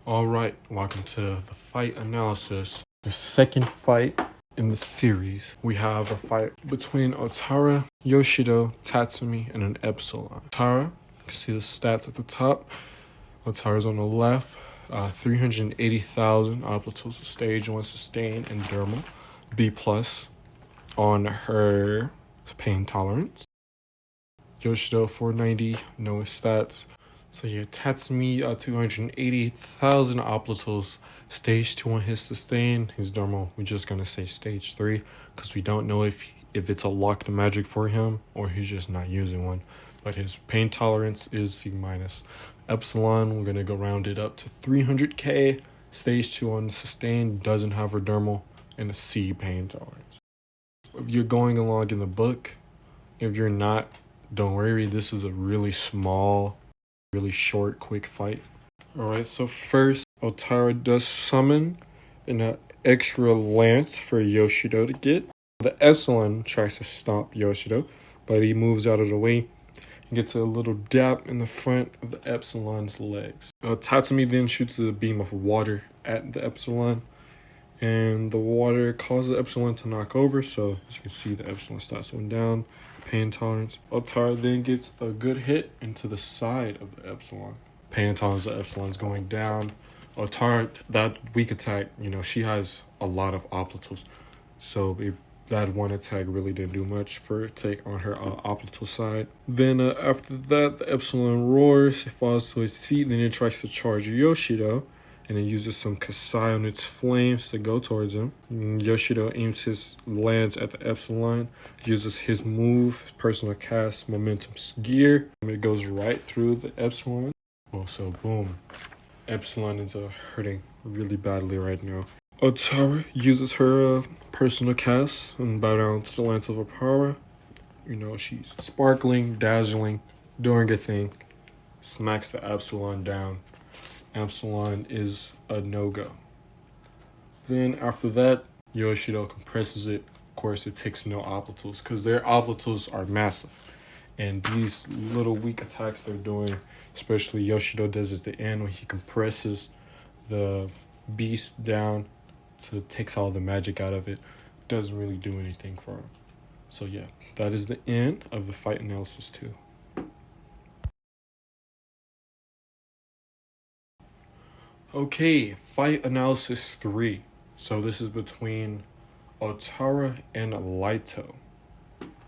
Alright, welcome to the fight analysis. The second fight in the series. We have a fight between Otara, Yoshido, Tatsumi, and an Epsilon. Otara, you can see the stats at the top. Otara's on the left, 380,000 amplitudes, stage 1 sustained and dermal. B plus on her pain tolerance. Yoshido 490, no stats. So yeah, Tatsumi 280,000 amplitudes, stage 2 on his sustain. His dermal, we're just gonna say stage 3 because we don't know if it's a locked magic for him or he's just not using one. But his pain tolerance is C minus. Epsilon, we're gonna go round it up to 300k. Stage 2 on sustain, doesn't have her dermal, and a C pain tolerance. If you're going along in the book, if you're not, don't worry. This is a really small, really short, quick fight. Alright, so first, Otara does summon an extra lance for Yoshido to get. The Epsilon tries to stop Yoshido, but he moves out of the way and gets a little dap in the front of the Epsilon's legs. Tatsumi then shoots a beam of water at the Epsilon, and the water causes the Epsilon to knock over, so as you can see, the Epsilon starts going down. Pain tolerance. Otara then gets a good hit into the side of the Epsilon. Pain tolerance, the Epsilon's going down. Otara, that weak attack, she has a lot of amplitudes. So that one attack really didn't do much for her take on her amplitude side. Then after that, the Epsilon roars, it falls to its feet, then it tries to charge Yoshido. And it uses some Kasai on its flames to go towards him. Yoshido aims his lance at the Epsilon, uses his move, his personal cast, Momentum's gear. It goes right through the Epsilon. Well, so boom. Epsilon is hurting really badly right now. Otara uses her personal cast and bow down to the lance of her power. She's sparkling, dazzling, doing her thing. Smacks the Epsilon down. Epsilon is a no-go. Then after that, Yoshido compresses it. Of course, it takes no amplitudes because their amplitudes are massive. And these little weak attacks they're doing, especially Yoshido does at the end when he compresses the beast down so it takes all the magic out of it, doesn't really do anything for him. So yeah, that is the end of the fight analysis 2. Okay, fight analysis 3. So this is between Otara and Laito.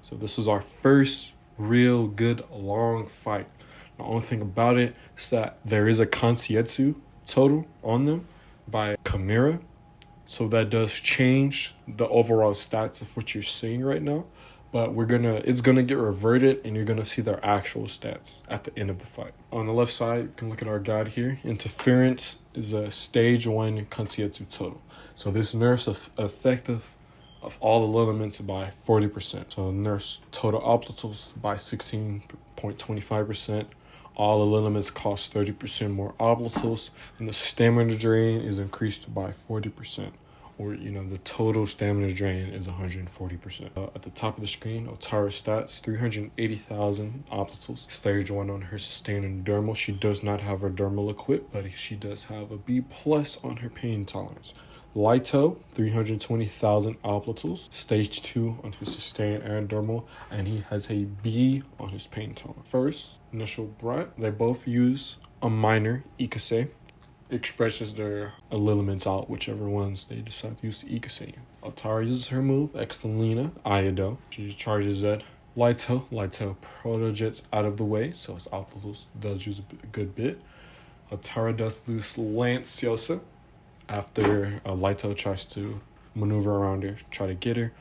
So this is our first real good long fight. The only thing about it is that there is a Kansetsu total on them by Chimera. So that does change the overall stats of what you're seeing right now. But it's gonna get reverted and you're gonna see their actual stats at the end of the fight. On the left side, you can look at our guide here. Interference is a stage 1 Kansetsu total. So this nerfs effective of all the elements by 40%. So nerfs total amplitudes by 16.25%. All the elements cost 30% more amplitudes, and the stamina drain is increased by 40%. Or, the total stamina drain is 140%. At the top of the screen, Otara stats, 380,000 amplitudes. Stage 1 on her sustain and dermal. She does not have her dermal equipped, but she does have a B plus on her pain tolerance. Laito, 320,000 amplitudes. Stage 2 on his sustain and dermal, and he has a B on his pain tolerance. First, initial breath. They both use a minor Ikase. Expresses their elements out, whichever ones they decide to use the Ikase. Otara uses her move, Extelina, Iado. She charges that. Laito proto-jets out of the way, so his amplitude does use a good bit. Otara does lose Lance Yosa after Laito tries to maneuver around her, try to get her.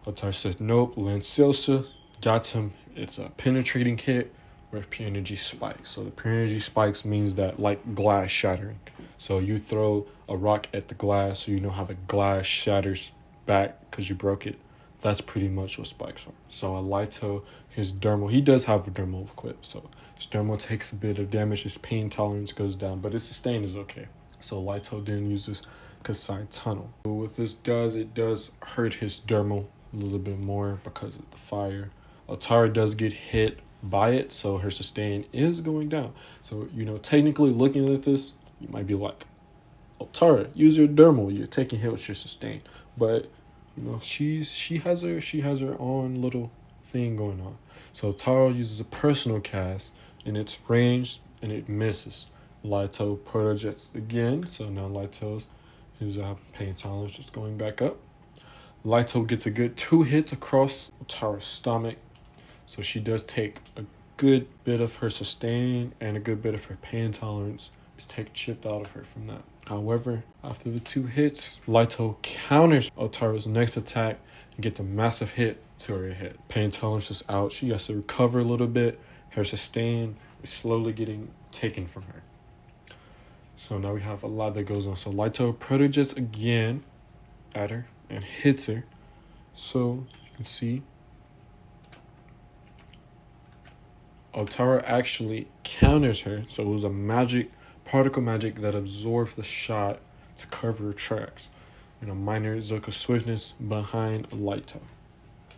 Otara says, nope, Lance Yosa got him. It's a penetrating hit with pure energy spikes. So the pure energy spikes means that like glass shattering. So you throw a rock at the glass, so you know how the glass shatters back because you broke it. That's pretty much what spikes are. So Laito, his dermal, he does have a dermal equipped, so his dermal takes a bit of damage, his pain tolerance goes down, but his sustain is okay. So Laito then uses Kasai Tunnel. So what this does, it does hurt his dermal a little bit more because of the fire. Otara does get hit by it, so her sustain is going down. So technically looking at this, you might be like, Tara, use your dermal. You're taking hit with your sustain. But she has her own little thing going on. So Tara uses a personal cast, and it's ranged and it misses. Lito protojets again. So now Lito's his pain tolerance just going back up. Lito gets a good 2 hits across Tara's stomach. So she does take a good bit of her sustain and a good bit of her pain tolerance is chipped out of her from that. However, after the 2 hits, Lito counters Otara's next attack and gets a massive hit to her head. Pain tolerance is out. She has to recover a little bit. Her sustain is slowly getting taken from her. So now we have a lot that goes on. So Lito protojets again at her and hits her. So you can see Otara actually counters her. So it was a particle magic that absorbs the shot to cover her tracks. And a minor Zoka swiftness behind Lito.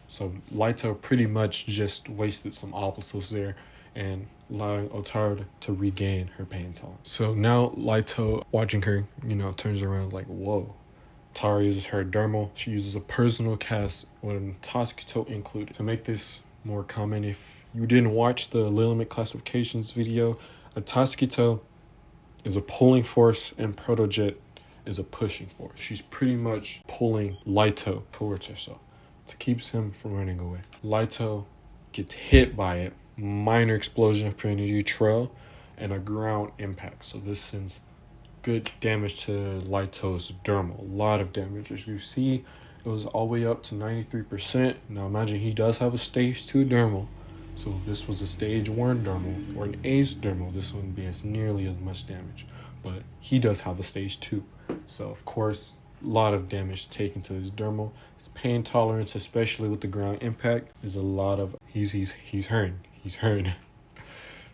So Lito pretty much just wasted some obstacles there and allowing Otara to regain her pain tolerance. So now Lito, watching her, turns around like, whoa. Tara uses her dermal. She uses a personal cast with Toxito included. To make this more common, if you didn't watch the Lilimit classifications video, a Toxito is a pulling force and Protojet is a pushing force. She's pretty much pulling Lito towards herself to keep him from running away. Lito gets hit by it. Minor explosion of pure energy trail and a ground impact. So this sends good damage to Lito's dermal. A lot of damage. As you see, it was all the way up to 93%. Now imagine he does have a stage 2 dermal. So if this was a stage 1 dermal or an ace dermal, this wouldn't be as nearly as much damage. But he does have a stage 2. So of course, a lot of damage taken to his dermal. His pain tolerance, especially with the ground impact, is a lot of he's hurting. He's hurting.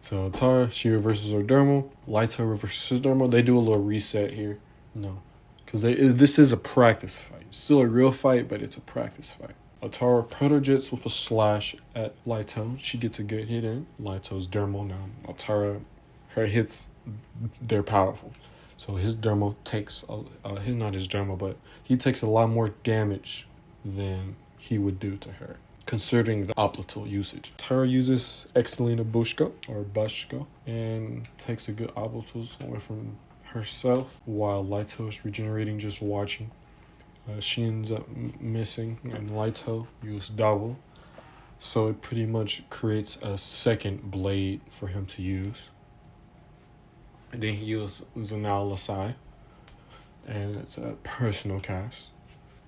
So Tara, she reverses her dermal. Lito reverses his dermal. They do a little reset here. No. Because this is a practice fight. It's still a real fight, but it's a practice fight. Otara protojets with a slash at Lito. She gets a good hit in. Lito's dermal now. Otara, her hits, they're powerful. So his dermal takes, not his dermal, but he takes a lot more damage than he would do to her, considering the Oplatal usage. Tara uses Excelina Bushko, or Bushko, and takes a good Oplatal away from herself, while Lito is regenerating just watching. She ends up missing, and Lito used double. So it pretty much creates a second blade for him to use. And then he uses Zanal Lasai, and it's a personal cast.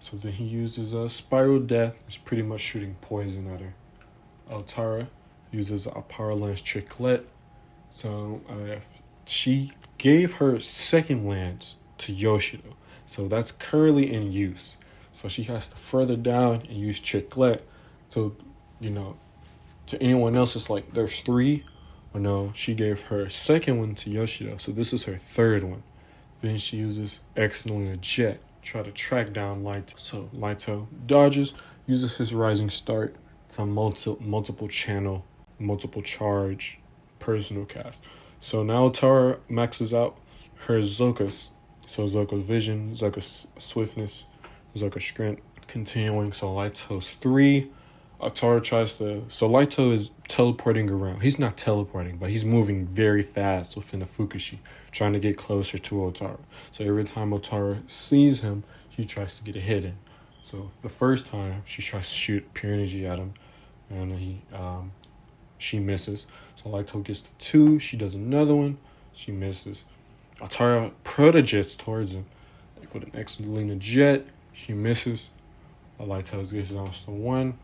So then he uses a Spiral Death. It's pretty much shooting poison at her. Altara uses a Power Lance Tricklet. So she gave her second lance to Yoshido. So that's currently in use. So she has to further down and use Tricklet. So, to anyone else, it's like there's 3. But no, she gave her second one to Yoshido. So this is her third one. Then she uses Excelina Jet. Try to track down Lito. So Lito dodges, uses his Rising Start to multiple channel, multiple charge, personal cast. So now Tara maxes out her Zokas. So Zoka's Vision, Zoka's Swiftness, Zoka's Strength. Continuing, so Lito's 3. Tara tries to... So Lito is teleporting around. He's not teleporting, but he's moving very fast within the Fukushi, trying to get closer to Otara. So every time Otara sees him, she tries to get a hit in. So the first time, she tries to shoot pure energy at him, and she misses. So Lito gets the 2. She does another one. She misses. Otara protojets towards him with an Excelina Jet. She misses. Lito gets down to 1.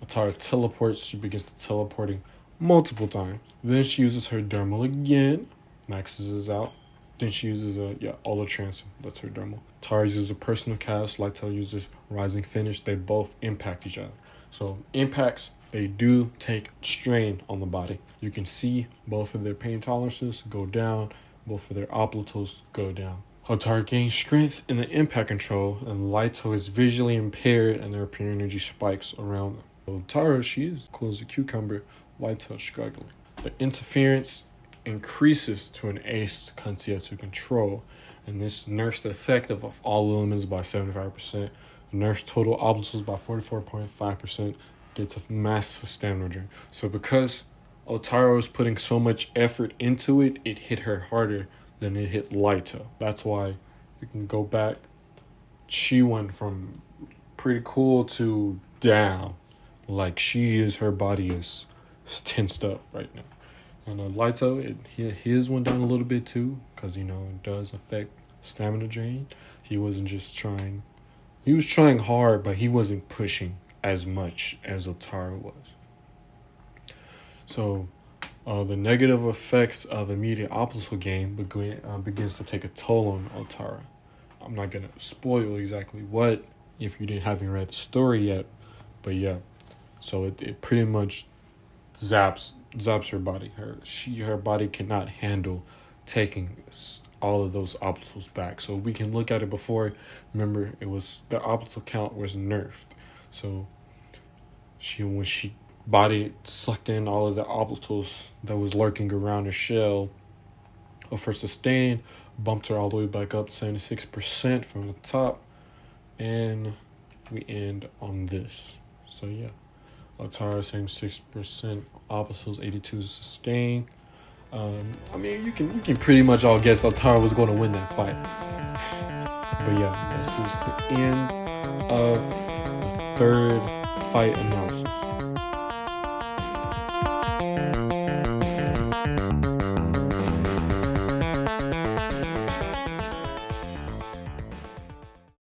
Otara teleports. She begins teleporting multiple times. Then she uses her dermal again. Maxes out. Then she uses Aula Transfer. That's her dermal. Tara uses a personal cast. Lito uses Rising Finish. They both impact each other. So impacts, they do take strain on the body. You can see both of their pain tolerances go down. Both of their Oplatals go down. Otara gains strength in the impact control, and Lito is visually impaired, and their pure energy spikes around them. Tara, she is cool as a cucumber. Lito struggling. The interference increases to an ace Kansia to control, and this nerfs the effect of all elements by 75%, nerfs total obstacles by 44.5%, gets a massive stamina drain. So because Otara was putting so much effort into it, it hit her harder than it hit Laito. That's why you can go back. She went from pretty cool to down. Like her body is tensed up right now. And Laito, his went down a little bit too, because it does affect stamina drain. He wasn't just trying. He was trying hard, but he wasn't pushing as much as Otara was. So the negative effects of immediate obstacle game begins to take a toll on Otara. I'm not going to spoil exactly what if you haven't read the story yet, but yeah. So it pretty much zaps her body. Her body cannot handle taking all of those obstacles back. So we can look at it before. Remember, it was the obstacle count was nerfed. So when she body sucked in all of the obstacles that was lurking around her shell of her sustain, bumped her all the way back up 76% from the top, and we end on this. So yeah, Otara 76% obstacles, 82 sustain. I mean, you can pretty much all guess Otara was going to win that fight. But yeah, this was the end of the third fight analysis.